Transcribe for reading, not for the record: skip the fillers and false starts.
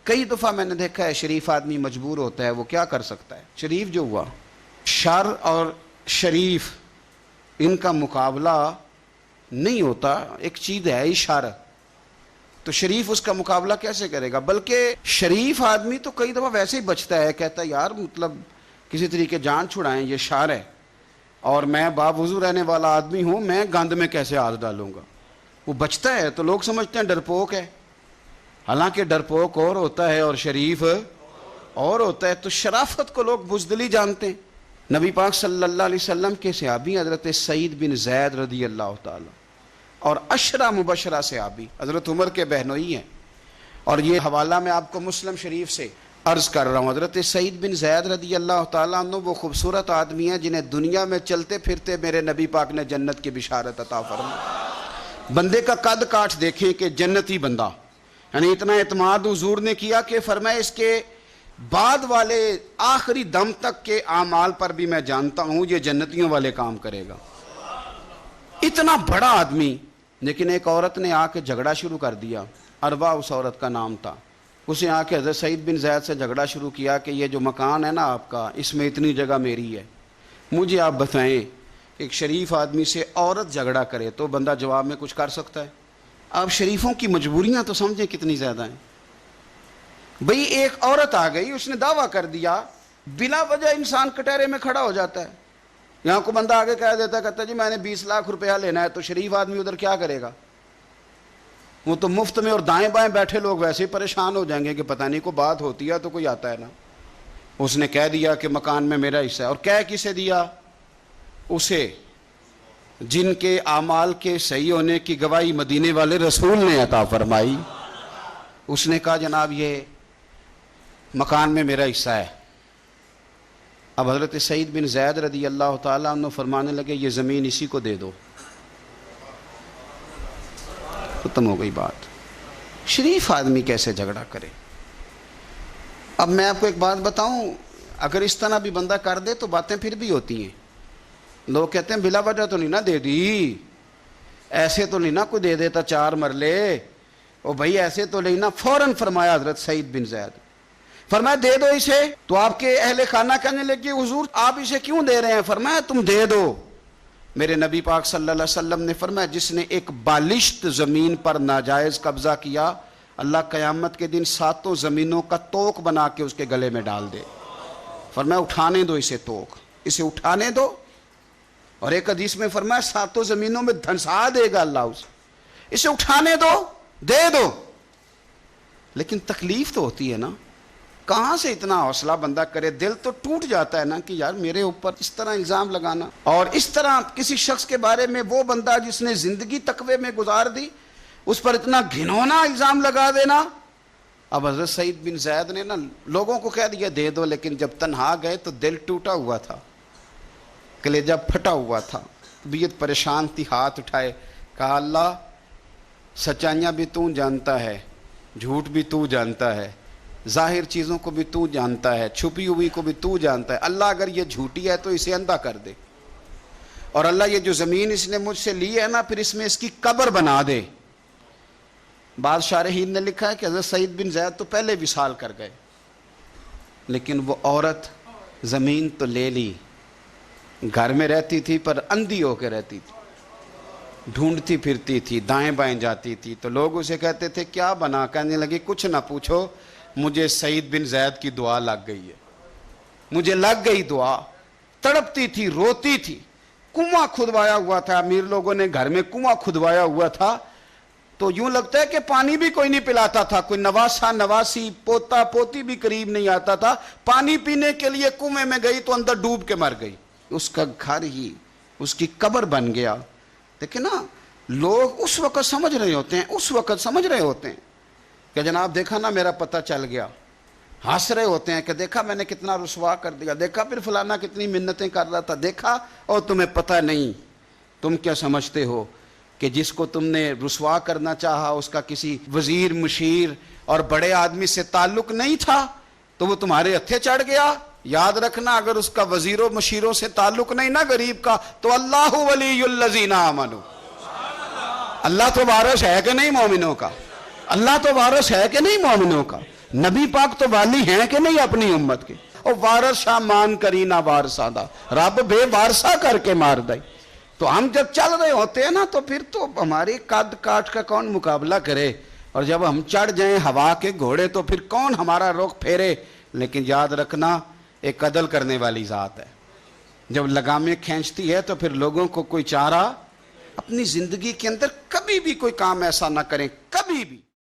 کئی دفعہ میں نے دیکھا ہے شریف آدمی مجبور ہوتا ہے، وہ کیا کر سکتا ہے؟ شریف جو ہوا، شر اور شریف ان کا مقابلہ نہیں ہوتا، ایک چیز ہے ہی شر، تو شریف اس کا مقابلہ کیسے کرے گا؟ بلکہ شریف آدمی تو کئی دفعہ ویسے ہی بچتا ہے، کہتا ہے یار مطلب کسی طریقے جان چھڑائیں، یہ شر ہے اور میں باوضو رہنے والا آدمی ہوں، میں گند میں کیسے ہاتھ ڈالوں گا؟ وہ بچتا ہے تو لوگ سمجھتے ہیں ڈرپوک ہے، حالانکہ ڈرپوک اور ہوتا ہے اور شریف اور ہوتا ہے۔ تو شرافت کو لوگ بزدلی جانتے ہیں۔ نبی پاک صلی اللہ علیہ وسلم کے صحابی حضرت سعید بن زید رضی اللہ تعالی اور عشرہ مبشرہ صحابی حضرت عمر کے بہنوئی ہیں، اور یہ حوالہ میں آپ کو مسلم شریف سے عرض کر رہا ہوں۔ حضرت سعید بن زید رضی اللہ تعالیٰ عنہ وہ خوبصورت آدمی ہیں جنہیں دنیا میں چلتے پھرتے میرے نبی پاک نے جنت کی بشارت عطا فرمائی۔ بندے کا قد کاٹ دیکھیں کہ جنتی بندہ، یعنی اتنا اعتماد حضور نے کیا کہ فرمایا اس کے بعد والے آخری دم تک کے اعمال پر بھی میں جانتا ہوں یہ جنتیوں والے کام کرے گا۔ اتنا بڑا آدمی، لیکن ایک عورت نے آ کے جھگڑا شروع کر دیا، اروا اس عورت کا نام تھا۔ اسے آ کے حضرت سعید بن زید سے جھگڑا شروع کیا کہ یہ جو مکان ہے نا آپ کا، اس میں اتنی جگہ میری ہے، مجھے آپ بتائیں ایک شریف آدمی سے عورت جھگڑا کرے تو بندہ جواب میں کچھ کر سکتا ہے؟ آپ شریفوں کی مجبوریاں تو سمجھیں کتنی زیادہ ہیں۔ بھئی ایک عورت آ گئی، اس نے دعویٰ کر دیا، بلا وجہ انسان کٹہرے میں کھڑا ہو جاتا ہے۔ یہاں کو بندہ آگے کہہ دیتا ہے، کہتا ہے جی میں نے 20 لاکھ روپیہ لینا ہے، تو شریف آدمی ادھر کیا کرے گا؟ وہ تو مفت میں، اور دائیں بائیں بیٹھے لوگ ویسے ہی پریشان ہو جائیں گے کہ پتہ نہیں کوئی بات ہوتی ہے تو کوئی آتا ہے نا۔ اس نے کہہ دیا کہ مکان میں میرا حصہ ہے، اور کہہ کسے دیا؟ اسے جن کے اعمال کے صحیح ہونے کی گواہی مدینے والے رسول نے عطا فرمائی۔ اس نے کہا جناب یہ مکان میں میرا حصہ ہے۔ اب حضرت سعید بن زید رضی اللہ تعالیٰ عنہ فرمانے لگے یہ زمین اسی کو دے دو، ختم ہو گئی بات۔ شریف آدمی کیسے جھگڑا کرے؟ اب میں آپ کو ایک بات بتاؤں، اگر اس طرح بھی بندہ کر دے تو باتیں پھر بھی ہوتی ہیں۔ لوگ کہتے ہیں بلا وجہ تو نہیں نہ دے دی، ایسے تو نہیں نہ کوئی دے دیتا 4 مرلے، او بھائی ایسے تو نہیں نہ۔ فوراً فرمایا حضرت سعید بن زید، فرمایا دے دو اسے۔ تو آپ کے اہل خانہ کہنے لگے حضور آپ اسے کیوں دے رہے ہیں؟ فرمایا تم دے دو۔ میرے نبی پاک صلی اللہ علیہ وسلم نے فرمایا جس نے ایک بالشت زمین پر ناجائز قبضہ کیا، اللہ قیامت کے دن 7 زمینوں کا توق بنا کے اس کے گلے میں ڈال دے۔ فرمایا اٹھانے دو اسے، توق اسے اٹھانے دو۔ اور ایک حدیث میں فرمایا 7 زمینوں میں دھنسا دے گا اللہ اسے اٹھانے دو، دے دو۔ لیکن تکلیف تو ہوتی ہے نا، کہاں سے اتنا حوصلہ بندہ کرے؟ دل تو ٹوٹ جاتا ہے نا کہ یار میرے اوپر اس طرح الزام لگانا، اور اس طرح کسی شخص کے بارے میں، وہ بندہ جس نے زندگی تقوی میں گزار دی، اس پر اتنا گھنونا الزام لگا دینا۔ اب حضرت سعید بن زید نے نا لوگوں کو کہہ دیا دے دو، لیکن جب تنہا گئے تو دل ٹوٹا ہوا تھا، کلیجہ پھٹا ہوا تھا، طبیعت پریشان تھی، ہاتھ اٹھائے، کہا اللہ سچائیاں بھی تو جانتا ہے، جھوٹ بھی تو جانتا ہے، ظاہر چیزوں کو بھی تو جانتا ہے، چھپی ہوئی کو بھی تو جانتا ہے۔ اللہ اگر یہ جھوٹی ہے تو اسے اندھا کر دے، اور اللہ یہ جو زمین اس نے مجھ سے لی ہے نا، پھر اس میں اس کی قبر بنا دے۔ بعض شارحین نے لکھا ہے کہ حضرت سعید بن زید تو پہلے وصال کر گئے، لیکن وہ عورت زمین تو لے لی، گھر میں رہتی تھی پر اندھی ہو کے رہتی تھی، ڈھونڈتی پھرتی تھی، دائیں بائیں جاتی تھی۔ تو لوگ اسے کہتے تھے کیا بنا؟ کہنے لگے کچھ نہ پوچھو، مجھے سعید بن زید کی دعا لگ گئی ہے، مجھے لگ گئی دعا۔ تڑپتی تھی، روتی تھی، کنواں کھدوایا ہوا تھا، امیر لوگوں نے گھر میں کنواں کھدوایا ہوا تھا، تو یوں لگتا ہے کہ پانی بھی کوئی نہیں پلاتا تھا، کوئی نواسا نواسی پوتا پوتی بھی قریب نہیں آتا تھا۔ پانی پینے کے لیے کنویں میں گئی تو اندر ڈوب کے مر گئی، اس کا گھر ہی اس کی قبر بن گیا۔ دیکھیں نا، لوگ اس وقت سمجھ رہے ہوتے ہیں کہ جناب دیکھا نا میرا پتہ چل گیا، ہنس رہے ہوتے ہیں کہ دیکھا میں نے کتنا رسوا کر دیا، دیکھا پھر فلانا کتنی منتیں کر رہا تھا، دیکھا، اور تمہیں پتہ نہیں۔ تم کیا سمجھتے ہو کہ جس کو تم نے رسوا کرنا چاہا اس کا کسی وزیر مشیر اور بڑے آدمی سے تعلق نہیں تھا تو وہ تمہارے ہتھے چڑھ گیا؟ یاد رکھنا اگر اس کا وزیروں مشیروں سے تعلق نہیں نا غریب کا، تو اللہ ولی الذین آمنوا، اللہ تو وارث ہے کہ نہیں مومنوں کا؟ اللہ تو وارث ہے کہ نہیں مومنوں کا؟ نبی پاک تو والی ہیں کہ نہیں اپنی امت کے؟ اور وارث شاہ مان کری نہ وارثہ دا، رب بے وارثہ کر کے مار دائی۔ تو ہم جب چل رہے ہوتے ہیں نا تو پھر تو ہماری قد کاٹ کا کون مقابلہ کرے، اور جب ہم چڑھ جائیں ہوا کے گھوڑے تو پھر کون ہمارا رخ پھیرے۔ لیکن یاد رکھنا ایک عدل کرنے والی ذات ہے، جب لگامیں کھینچتی ہے تو پھر لوگوں کو کوئی چارہ، اپنی زندگی کے اندر کبھی بھی کوئی کام ایسا نہ کریں، کبھی بھی۔